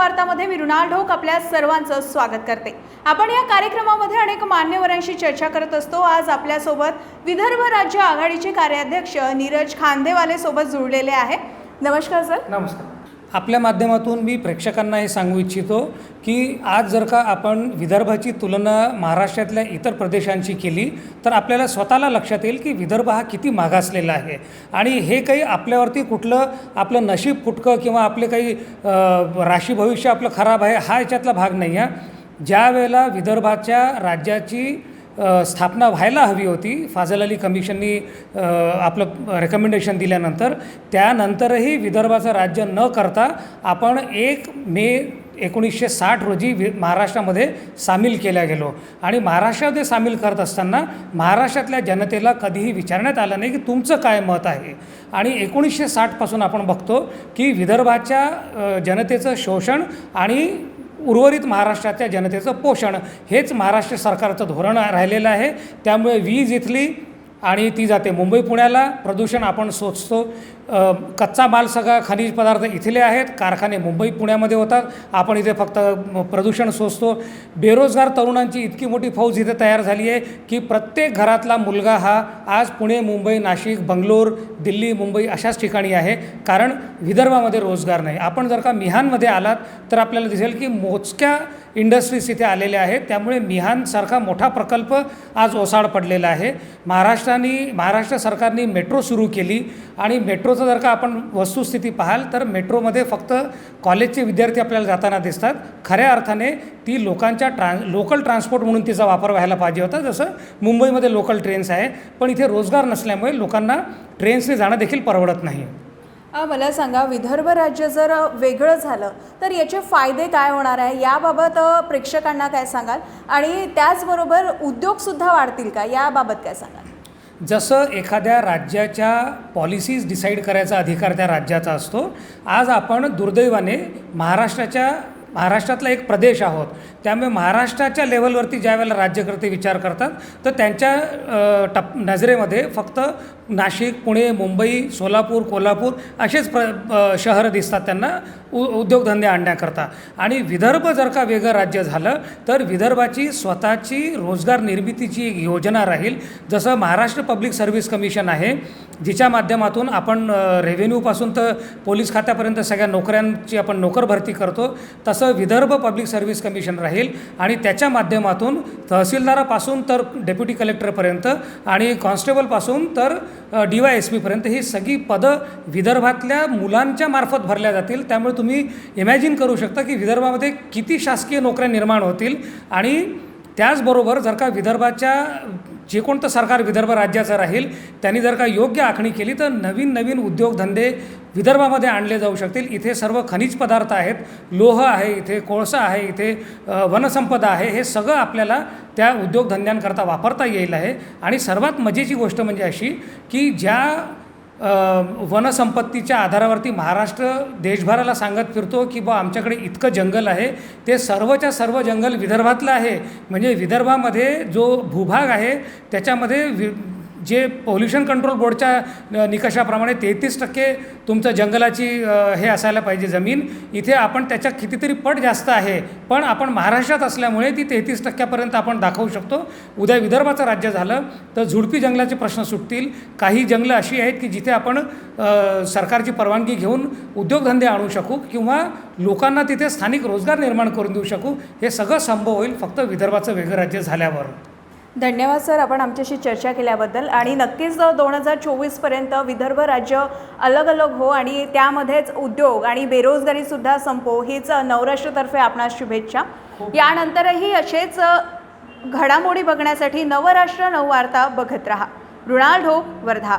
नववार्तामध्ये मी मृणाल ढोक आपल्या सर्वांचं स्वागत करते। आपण या कार्यक्रमामध्ये अनेक मान्यवरांशी चर्चा करत असतो। आज आपल्यासोबत विदर्भ राज्य आघाडीचे कार्याध्यक्ष नीरज खांदेवाले सोबत जुळलेले आहे। नमस्कार सर। नमस्कार। आपल्या माध्यमातून मी प्रेक्षकांना हे सांगू इच्छितो की आज जर का आपण विदर्भाची तुलना महाराष्ट्रातल्या इतर प्रदेशांची केली तर आपल्याला स्वतःला लक्षात येईल की विदर्भ हा किती मागासलेला आहे। आणि हे काही आपल्यावरती कुठलं आपलं नशीब फुटकं किंवा आपले काही राशी भविष्य आपलं खराब आहे हा याच्यातला भाग नाही आहे। ज्या वेळेला विदर्भाच्या राज्याची स्थापना व्हायला हवी होती, फाजल अली कमिशननी आपलं रेकमेंडेशन दिल्यानंतर त्यानंतरही विदर्भाचं राज्य न करता आपण 1 मे 1960 रोजी महाराष्ट्रामध्ये सामील केल्या गेलो। आणि महाराष्ट्रामध्ये सामील करत असताना महाराष्ट्रातल्या जनतेला कधीही विचारण्यात आलं नाही की तुमचं काय मत आहे। आणि 1960 पासून आपण बघतो की विदर्भाच्या जनतेचं शोषण आणि उर्वरित महाराष्ट्राच्या जनतेचं पोषण हेच महाराष्ट्र सरकारचं धोरण राहिलेलं आहे। त्यामुळे वीज इथली आणि ती जाते मुंबई पुण्याला, प्रदूषण आपण सोचतो, कच्चा माल सगळा खनिज पदार्थ इथले आहेत, कारखाने मुंबई पुण्यामध्ये होतात, आपण इथे फक्त प्रदूषण सोचतो। बेरोजगार तरुणांची इतकी मोठी फौज इथे तयार झाली आहे की प्रत्येक घरातला मुलगा हा आज पुणे, मुंबई, नाशिक, बंगलोर, दिल्ली, मुंबई अशाच ठिकाणी आहे, कारण विदर्भामध्ये रोजगार नाही। आपण जर का मिहानमध्ये आलात तर आपल्याला दिसेल की मोजक्या इंडस्ट्रीज इथे आलेल्या आहेत। त्यामुळे मिहानसारखा मोठा प्रकल्प आज ओसाड पडलेला आहे। महाराष्ट्र सरकारने मेट्रो सुरू केली आणि मेट्रोचं जर का आपण वस्तुस्थिती पाहाल तर मेट्रोमध्ये फक्त कॉलेजचे विद्यार्थी आपल्याला जाताना दिसतात। खऱ्या अर्थाने ती लोकल ट्रान्सपोर्ट म्हणून तिचा वापर व्हायला पाहिजे होता, जसं मुंबईमध्ये लोकल ट्रेन्स आहे, पण इथे रोजगार नसल्यामुळे लोकांना ट्रेन्सने जाणं देखील परवडत नाही। मला सांगा, विदर्भ राज्य जर वेगळं झालं तर याचे फायदे काय होणार आहे, याबाबत प्रेक्षकांना काय सांगाल? आणि त्याचबरोबर उद्योगसुद्धा वाढतील का, याबाबत काय सांगाल? जसं एखाद्या राज्याच्या पॉलिसीज डिसाईड करायचा अधिकार त्या राज्याचा असतो, आज आपण दुर्दैवाने महाराष्ट्रातला एक प्रदेश आहोत। त्यामुळे महाराष्ट्राच्या लेवलवरती ज्या वेळेला राज्यकर्ते विचार करतात तर त्यांच्या नजरेमध्ये फक्त नाशिक, पुणे, मुंबई, सोलापूर, कोल्हापूर असेच शहरं दिसतात त्यांना उद्योगधंदे आणण्याकरता। आणि विदर्भ जर का वेगळं राज्य झालं तर विदर्भाची स्वतःची रोजगार निर्मितीची एक योजना राहील। जसं महाराष्ट्र पब्लिक सर्व्हिस कमिशन आहे, जिच्या माध्यमातून आपण रेव्हेन्यूपासून तर पोलीस खात्यापर्यंत सगळ्या नोकऱ्यांची आपण नोकर भरती करतो, तसं विदर्भ पब्लिक सर्व्हिस कमिशन राहील। आणि त्याच्या माध्यमातून तहसीलदारापासून तर डेप्युटी कलेक्टरपर्यंत आणि कॉन्स्टेबलपासून तर DYSP ही सगळी पदं विदर्भातल्या मुलांच्या मार्फत भरल्या जातील। त्यामुळे तुम्ही इमॅजिन करू शकता की विदर्भामध्ये किती शासकीय नोकऱ्या निर्माण होतील। आणि त्याचबरोबर जर का विदर्भाच्या जे कोणतं सरकार विदर्भ राज्याचं राहील त्यांनी जर का योग्य आखणी केली तर नवीन उद्योगधंदे विदर्भामध्ये आणले जाऊ शकतील। इथे सर्व खनिज पदार्थ आहेत, लोह आहे, इथे कोळसा आहे, इथे वनसंपदा आहे, हे सगळं आपल्याला त्या उद्योगधंद्यांकरता वापरता येईल आहे। आणि सर्वात मजेची गोष्ट म्हणजे अशी की ज्या वनसंपत्तीच्या आधारावरती महाराष्ट्र देशभराला सांगत फिरतो की बा आमच्याकडे इतकं जंगल आहे, ते सर्वच्या सर्व जंगल विदर्भातलं आहे। म्हणजे विदर्भामध्ये जो भूभाग आहे त्याच्यामध्ये जे पोल्युशन कंट्रोल बोर्डच्या निकषाप्रमाणे 33% तुमचं जंगलाची हे असायला पाहिजे जमीन, इथे आपण त्याच्या कितीतरी पट जास्त आहे, पण आपण महाराष्ट्रात असल्यामुळे ती 33% आपण दाखवू शकतो। उद्या विदर्भाचं राज्य झालं तर झुडपी जंगलाचे प्रश्न सुटतील। काही जंगलं अशी आहेत की जिथे आपण सरकारची परवानगी घेऊन उद्योगधंदे आणू शकू किंवा लोकांना तिथे स्थानिक रोजगार निर्माण करून देऊ शकू। हे सगळं संभव होईल फक्त विदर्भाचं वेगळं राज्य झाल्यावर। धन्यवाद सर, आपण आमच्याशी चर्चा केल्याबद्दल। आणि नक्कीच 2024पर्यंत विदर्भ राज्य अलग हो आणि त्यामध्येच उद्योग आणि बेरोजगारीसुद्धा संपो, हीच नवराष्ट्रतर्फे आपणास शुभेच्छा। यानंतरही असेच घडामोडी बघण्यासाठी नवराष्ट्र नववार्ता बघत रहा। मृणाल ढोक, वर्धा।